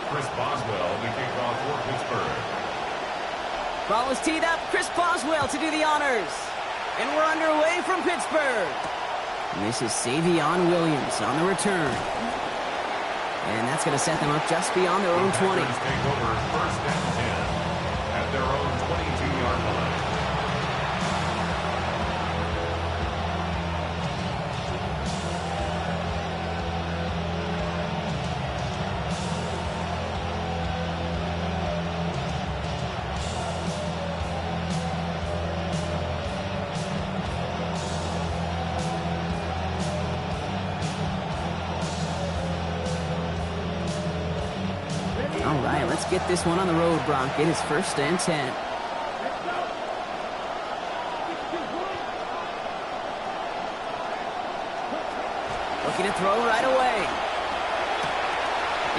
Chris Boswell to kick off for Pittsburgh. Ball is teed up. Chris Boswell to do the honors. And we're underway from Pittsburgh. And this is Savion Williams on the return. And that's going to set them up just beyond their own 20. Take over first and 10 at their own 22-yard line. All right, let's get this one on the road, Brock. It is first and 10. Looking to throw right away.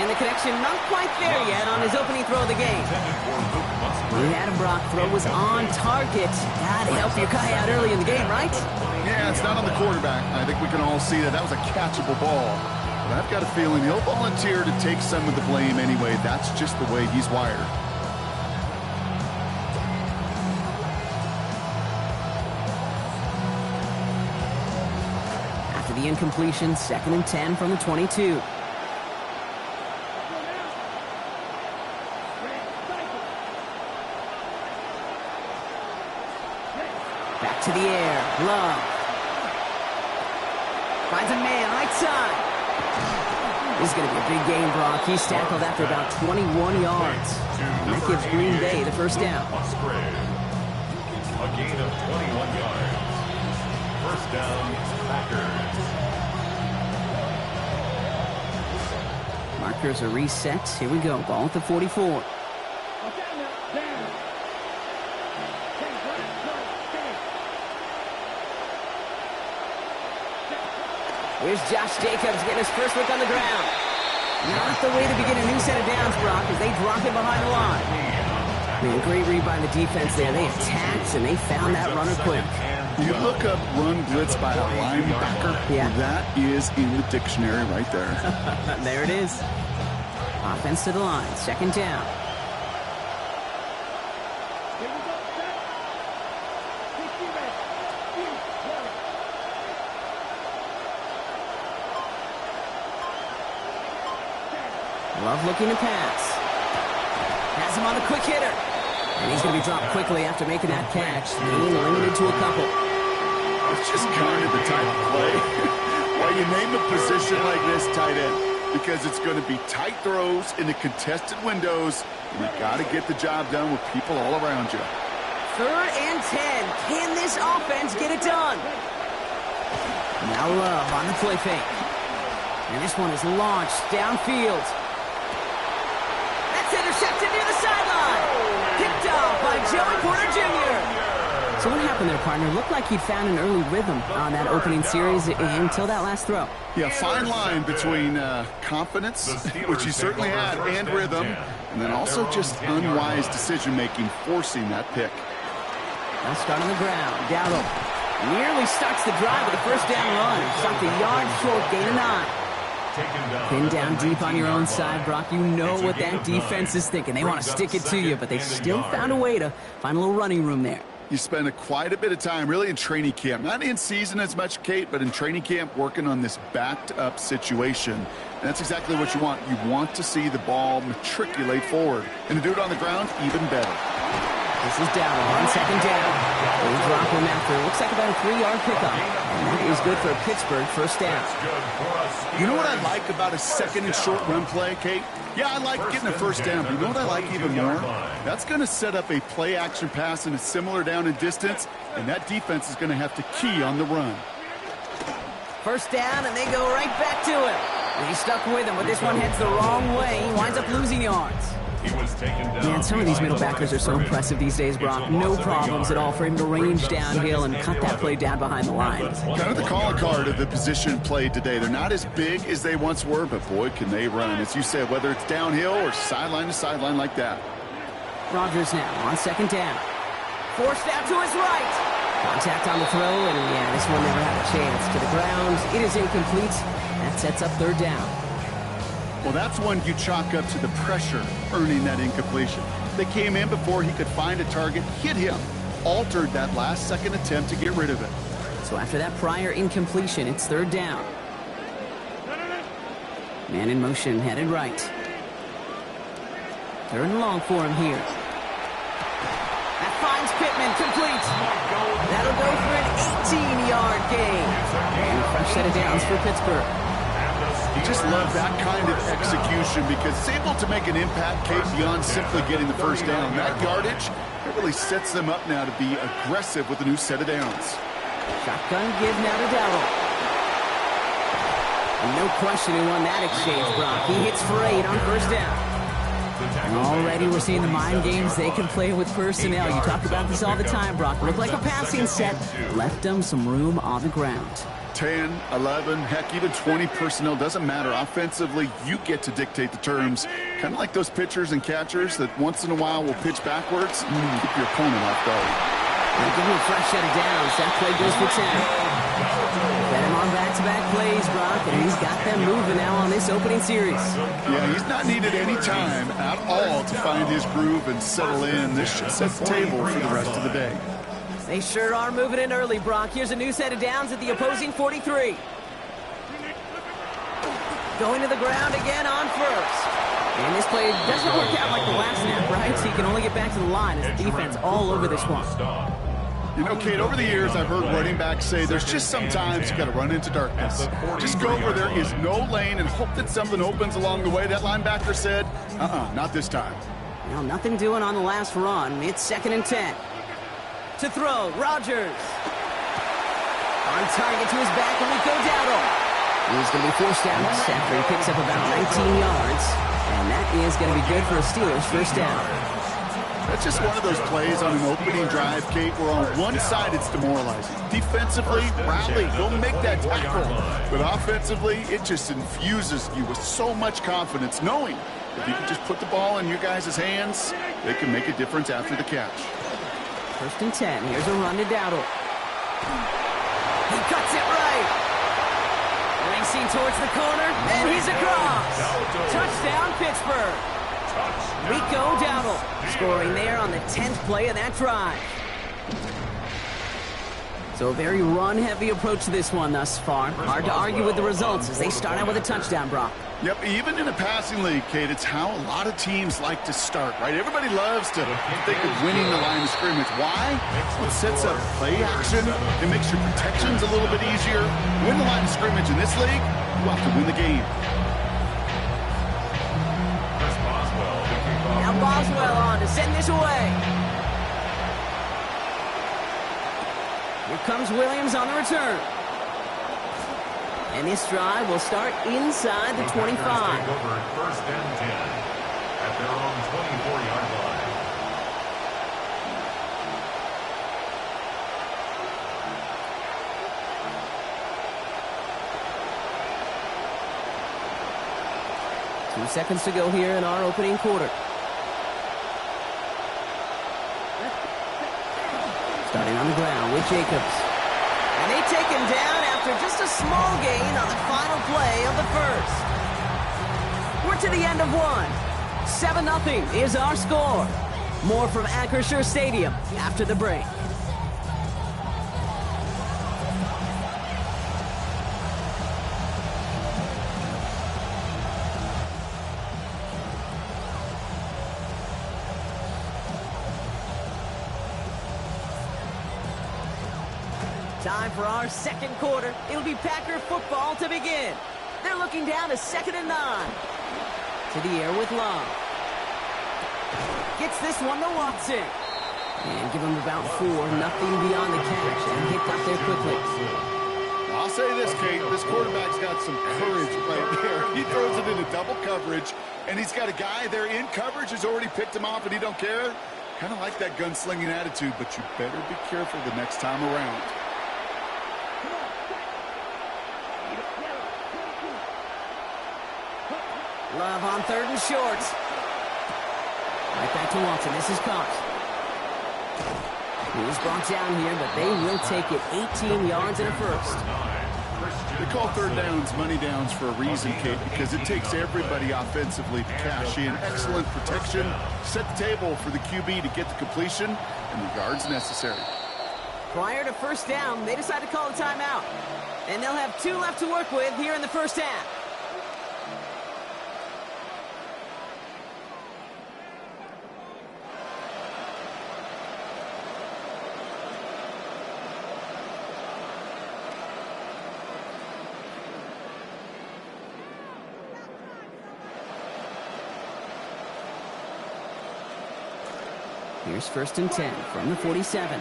And the connection not quite there yet on his opening throw of the game. We had him, Brock. Throw was on target. Gotta help your guy out early in the game, right? Yeah, it's not on the quarterback. I think we can all see that was a catchable ball. But I've got a feeling he'll volunteer to take some of the blame anyway. That's just the way he's wired. After the incompletion, second and 10 from the 22. Back to the air. Love. Finds a man right side. This is going to be a big game, Brock. He's tackled after about 21 yards. And that gives Green Bay the first down. A gain of 21 yards. First down, Packers. Markers are reset. Here we go. Ball at the 44. Here's Josh Jacobs getting his first look on the ground. Not the way to begin a new set of downs, Brock, as they drop it behind the line. Man, great read by the defense there. They attacked, and they found that runner quick. You look up run blitz by a linebacker. Yeah. That is in the dictionary right there. There it is. Offense to the line. Second down. Love looking to pass. Has him on a quick hitter. And he's going to be dropped quickly after making that catch. Being limited to a couple. It's just kind of the type of play why you name a position like this tight end. Because it's going to be tight throws in the contested windows. And you got to get the job done with people all around you. Third and 10. Can this offense get it done? Now Love on the play fake. And this one is launched downfield. Intercepted near the sideline. Picked off by Joey Porter Jr. So what happened there, partner? Looked like he'd found an early rhythm on that opening series until that last throw. Yeah, fine line between confidence, which he certainly had, and rhythm, and then also just unwise decision-making, forcing that pick. Now start on the ground. Dowdle nearly starts the drive with a first down run. Stopped a yard short, gain of 9. Pinned down deep on your own side, Brock. You know what that defense is thinking. They want to stick it to you, but they still found a way to find a little running room there. You spend quite a bit of time really in training camp. Not in season as much, Kate, but in training camp working on this backed-up situation. And that's exactly what you want. You want to see the ball matriculate forward. And to do it on the ground, even better. This is down on second down. They drop him after it looks like about a 3-yard pickup. And that is good for a Pittsburgh first down. You know what I like about a second and short run play, Kate? Yeah, I like getting a first down, but you know what I like even more? That's going to set up a play-action pass and a similar down and distance, and that defense is going to have to key on the run. First down, and they go right back to him. And he's stuck with him, but this one heads the wrong way. He winds up losing yards. Man, some of these middle backers are so impressive these days, Brock. No problems at all for him to range downhill and cut that play down behind the line. Kind of the calling card of the position played today. They're not as big as they once were, but boy, can they run. As you said, whether it's downhill or sideline to sideline like that. Rodgers now on second down. Forced out to his right. Contact on the throw, and yeah, this one never had a chance. To the ground, it is incomplete. That sets up third down. Well, that's one you chalk up to the pressure earning that incompletion. They came in before he could find a target, hit him, altered that last-second attempt to get rid of it. So after that prior incompletion, it's third down. Man in motion, headed right. Third and long for him here. That finds Pittman, complete. That'll go for an 18-yard gain. And a fresh set of downs for Pittsburgh. You just love that kind of execution because it's able to make an impact, Kate, beyond simply getting the first down. That yardage, it really sets them up now to be aggressive with a new set of downs. Shotgun give now to Dowdle. And no question who won that exchange, Brock. He hits for 8 on first down. And already we're seeing the mind games they can play with personnel. You talk about this all the time, Brock. Looked like a passing set. Left them some room on the ground. 10, 11, heck, even 20 personnel, doesn't matter. Offensively, you get to dictate the terms. Kind of like those pitchers and catchers that once in a while will pitch backwards. Keep your opponent off guard. Now give him a fresh set of downs. That play goes for 10. Bet him on back-to-back plays, Brock, and he's got them moving now on this opening series. Yeah, he's not needed any time at all to find his groove and settle in. This should set the table for the rest of the day. They sure are moving in early, Brock. Here's a new set of downs at the opposing 43. Going to the ground again on first. And this play doesn't work out like the last snap, right? So you can only get back to the line as the defense all over this one. You know, Kate, over the years, I've heard running backs say there's just sometimes you got to run into darkness. Just go where there is no lane and hope that something opens along the way. That linebacker said, not this time. Well, nothing doing on the last run. It's 2nd and 10. To throw, Rodgers. On target to his back, and we go Dowdle. He's going to be forced out after he picks up about 19 yards. And that is going to be good for a Steelers first down. That's just one of those plays on an opening drive, Kate, where on one side it's demoralizing. Defensively, rally, go make that tackle. But offensively, it just infuses you with so much confidence, knowing if you can just put the ball in your guys' hands, they can make a difference after the catch. 1st and 10. Here's a run to Dowdle. He cuts it right. Racing towards the corner, and he's across. Touchdown, Pittsburgh. Rico Dowdle scoring there on the 10th play of that drive. So a very run-heavy approach to this one thus far. Hard to argue with the results as they start out with a touchdown, Brock. Yep, even in a passing league, Kate, it's how a lot of teams like to start, right? Everybody loves to think of winning the line of scrimmage. Why? It sets up play action. It makes your protections a little bit easier. Win the line of scrimmage in this league, you have to win the game. Now Boswell on to send this away. Here comes Williams on the return. And this drive will start inside the 25. Take over at 1st and 10 at their own 24-yard line. Two seconds to go here in our opening quarter. Starting on the ground with Jacobs. And they take him down after just a small gain on the final play of the first. We're to the end of one. 7-0 is our score. More from Acrisure Stadium after the break. Time for our second quarter. It'll be Packer football to begin. They're looking down to 2nd and 9. To the air with Long. Gets this one to Watson. And give him about 4, nothing beyond the catch. And hit up there quickly. I'll say this, Kate. This quarterback's got some courage right there. He throws it into double coverage, and he's got a guy there in coverage who's already picked him off, and he don't care. Kind of like that gunslinging attitude, but you better be careful the next time around. Love on 3rd and short. Right back to Watson. This is caught. He was brought down here, but they will take it 18 yards and a first. They call third downs money downs for a reason, Kate, because it takes everybody offensively to cash in. Excellent protection, set the table for the QB to get the completion and the yards necessary. Prior to first down, they decide to call a timeout. And they'll have 2 left to work with here in the first half. Here's first and 10 from the 47.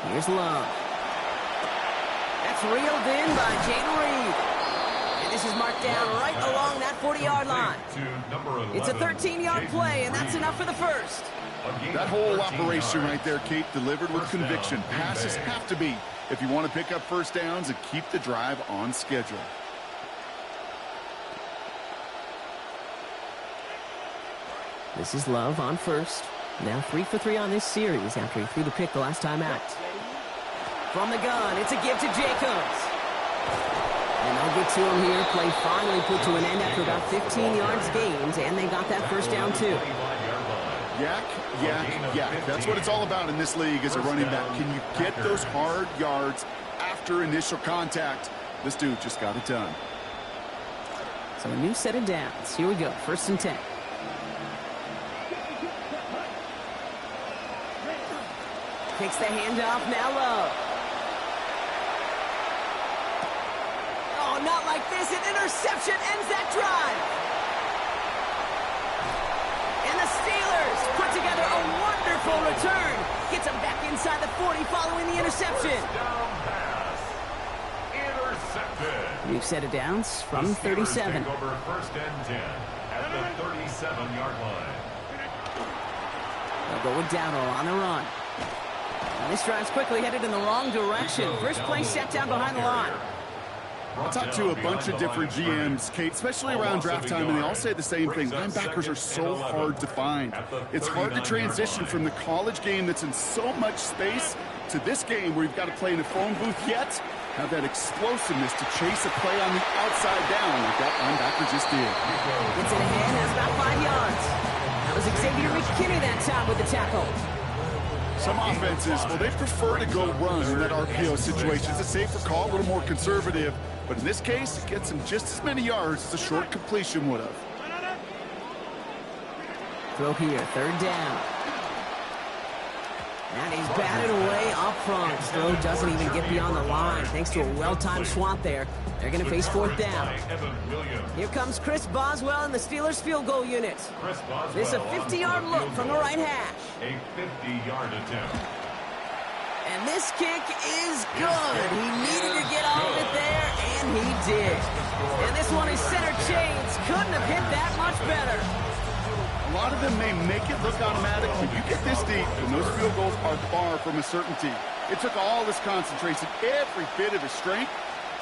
Here's Love. That's reeled in by Jaden Reed. And this is marked down right along that 40-yard line. It's a 13-yard play, and that's enough for the first. That whole operation right there, Kate, delivered with conviction. Passes have to be if you want to pick up first downs and keep the drive on schedule. This is Love on first. Now 3 for 3 on this series after he threw the pick the last time out. From the gun, it's a give to Jacobs. And they'll get to him here. Play finally put to an end after about 15 yards gained, and they got that first down too. Yak, yak, yak. That's what it's all about in this league as a running back. Can you get those hard yards after initial contact? This dude just got it done. So a new set of downs. Here we go, first and 10. Takes the handoff, now Love. Oh, not like this. An interception ends that drive. And the Steelers put together a wonderful return. Gets them back inside the 40 following the interception. Intercepted. New set of downs from 37. Take over first and 10 at the 37-yard line. They'll go with Dowdle on the run. And this drive's quickly headed in the wrong direction. First play set down behind the line. I talked to a bunch of different GMs, Kate, especially around draft time, and they all say the same thing. Linebackers are so hard to find. It's hard to transition from the college game that's in so much space to this game where you've got to play in a phone booth yet have that explosiveness to chase a play on the outside down like that linebacker just did. Gets it ahead, has about 5 yards. That was Xavier McKinney that time with the tackle. Some offenses, well, they prefer to go run in that RPO situation. It's a safer call, a little more conservative. But in this case, it gets him just as many yards as a short completion would have. Throw here, third down. And he's batted away up front. Throw doesn't even get beyond the line thanks to a well-timed swat there. They're going to face fourth down. Here comes Chris Boswell in the Steelers field goal unit. This is a 50-yard look from the right hash. A 50-yard attempt. And this kick is good. He needed to get all of it there, and he did. And this one is center chains. Couldn't have hit that much better. A lot of them may make it look automatic, but you get this deep, and those field goals are far from a certainty. It took all this concentration, every bit of his strength,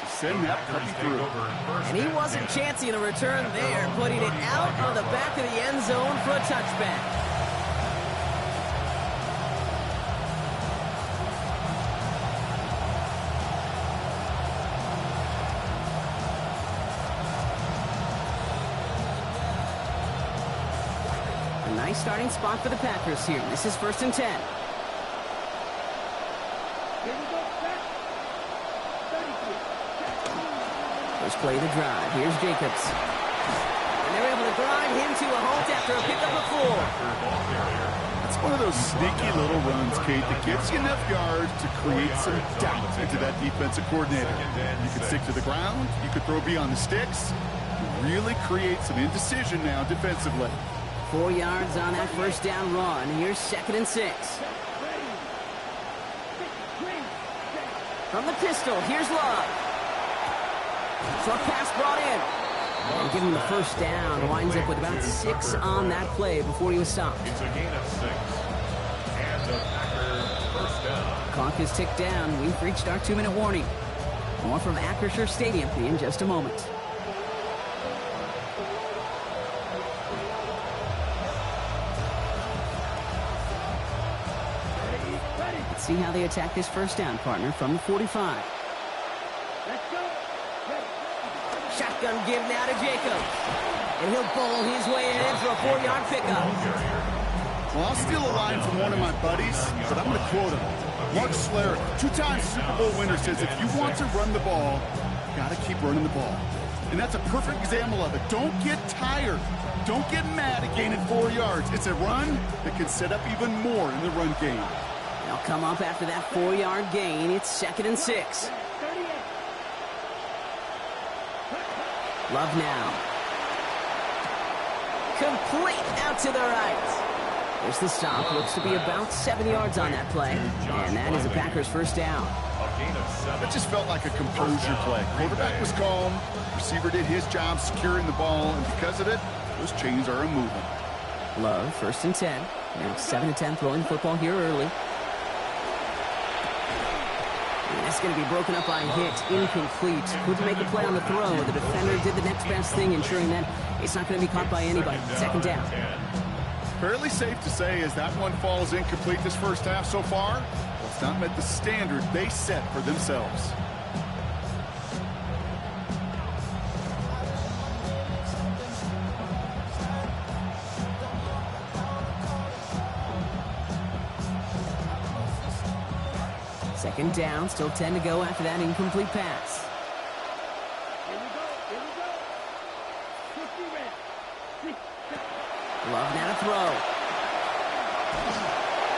to send that puppy through. And he wasn't chancing a return there, putting it out of the back of the end zone for a touchback. Nice starting spot for the Packers here. This is first and 10. First play of the drive. Here's Jacobs. And they're able to grind him to a halt after a pickup of 4. It's one of those sneaky little runs, Kate, that gives you enough yards to create some doubt into that defensive coordinator. You can stick to the ground. You can throw beyond the sticks. You really create some indecision now defensively. 4 yards on that first down run. Here's second and 6. From the pistol, here's Love. Short pass brought in. And give him the first down. Winds up with about 6 on that play before he was stopped. It's a gain of 6. And the Packers first down. Clock is ticked down. We've reached our 2-minute warning. More from Acrisure Stadium in just a moment. Let's see how they attack this first down, partner, from the 45. Shotgun give now to Jacobs. And he'll bowl his way in for a 4-yard pickup. Well, I'll steal a line from one of my buddies, but I'm going to quote him. Mark Schlereth, 2-time Super Bowl winner, says if you want to run the ball, you got to keep running the ball. And that's a perfect example of it. Don't get tired. Don't get mad at gaining 4 yards. It's a run that can set up even more in the run game. They'll come up after that 4-yard gain. It's 2nd and 6. Love now. Complete out to the right. There's the stop. Looks to be about 7 yards on that play. And that is a Packers first down. That just felt like a composure play. Quarterback was calm. Receiver did his job securing the ball. And because of it, those chains are moving. Love, 1st and 10. Now 7 and 10 throwing the football here early. And that's going to be broken up by a hit. Incomplete. Couldn't make a play on the throw. The defender did the next best thing, ensuring that it's not going to be caught by anybody. 2nd down. Fairly safe to say as that one falls incomplete this first half so far, well, it's not met the standard they set for themselves. Second down, still 10 to go after that incomplete pass. Love now to throw.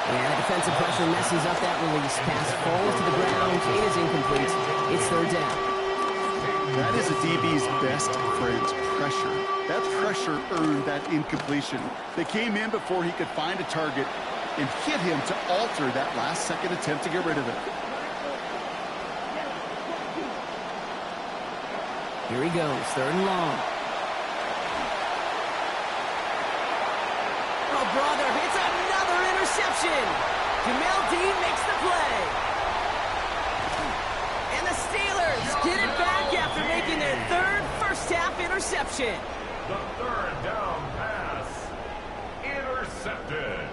And the defensive pressure messes up that release. Pass falls to the ground. It is incomplete. It's 3rd down. That is a DB's best friend, pressure. That pressure earned that incompletion. They came in before he could find a target and hit him to alter that last-second attempt to get rid of it. Here he goes, 3rd and long. Oh, brother, it's another interception. Jamel Dean makes the play. And the Steelers get it back after making their 3rd first-half interception. The 3rd down pass intercepted.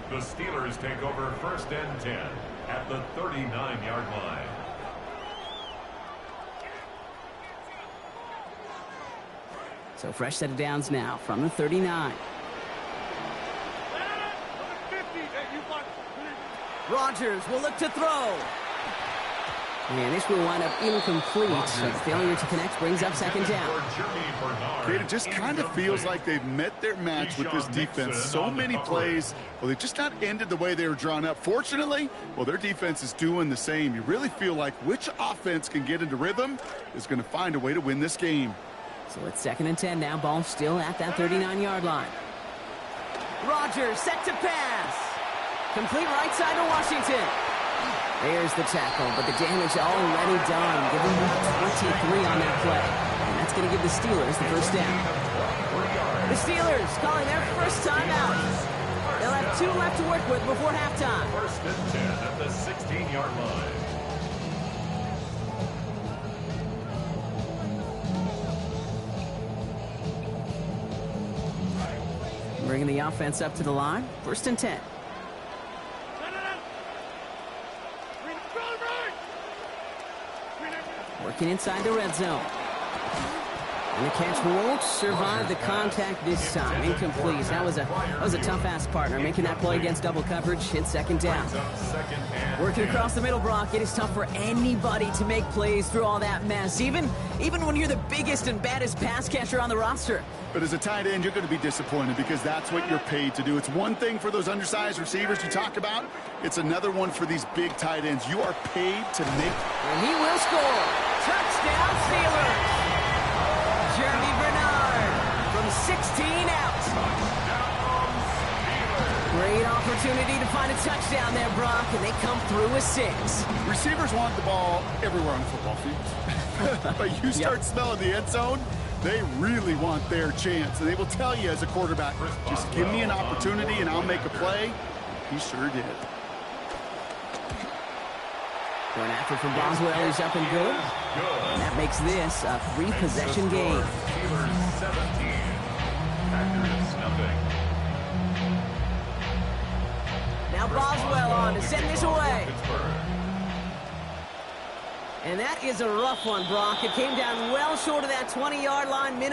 The Steelers take over 1st and 10 at the 39-yard line. So fresh set of downs now from the 39. Rodgers will look to throw. And this will wind up incomplete. So failure to connect brings up 2nd down. It just kind of feels like they've met their match with this defense. So many plays, well, they've just not ended the way they were drawn up. Fortunately, well, their defense is doing the same. You really feel like which offense can get into rhythm is going to find a way to win this game. So it's 2nd and 10 now. Ball still at that 39-yard line. Rodgers set to pass. Complete right side to Washington. There's the tackle, but the damage already done. Give him 23 on that play. And that's going to give the Steelers the first down. The Steelers calling their first time out. They'll have 2 left to work with before halftime. 1st and 10 at the 16-yard line. Bringing the offense up to the line. 1st and 10. Working inside the red zone. And the catch won't survive the contact this time. Incomplete. That was a tough-ass partner. Making that play against double coverage. Hit 2nd down. Working across the middle, Brock. It is tough for anybody to make plays through all that mess. Even when you're the biggest and baddest pass catcher on the roster. But as a tight end, you're going to be disappointed because that's what you're paid to do. It's one thing for those undersized receivers you talk about. It's another one for these big tight ends. You are paid to make. And he will score. Touchdown, Steelers. Jeremy Bernard from 16 out. Great opportunity to find a touchdown there, Brock, and they come through with 6. Receivers want the ball everywhere on the football field. But you start smelling the end zone, they really want their chance. And they will tell you as a quarterback, just give me an opportunity and I'll make a play. He sure did. Going after from Boswell, he's up and good. And that makes this a 3-possession game. Steelers 17, Packers nothing. Now Boswell on to send this away. And that is a rough one, Brock. It came down well short of that 20-yard line minimum.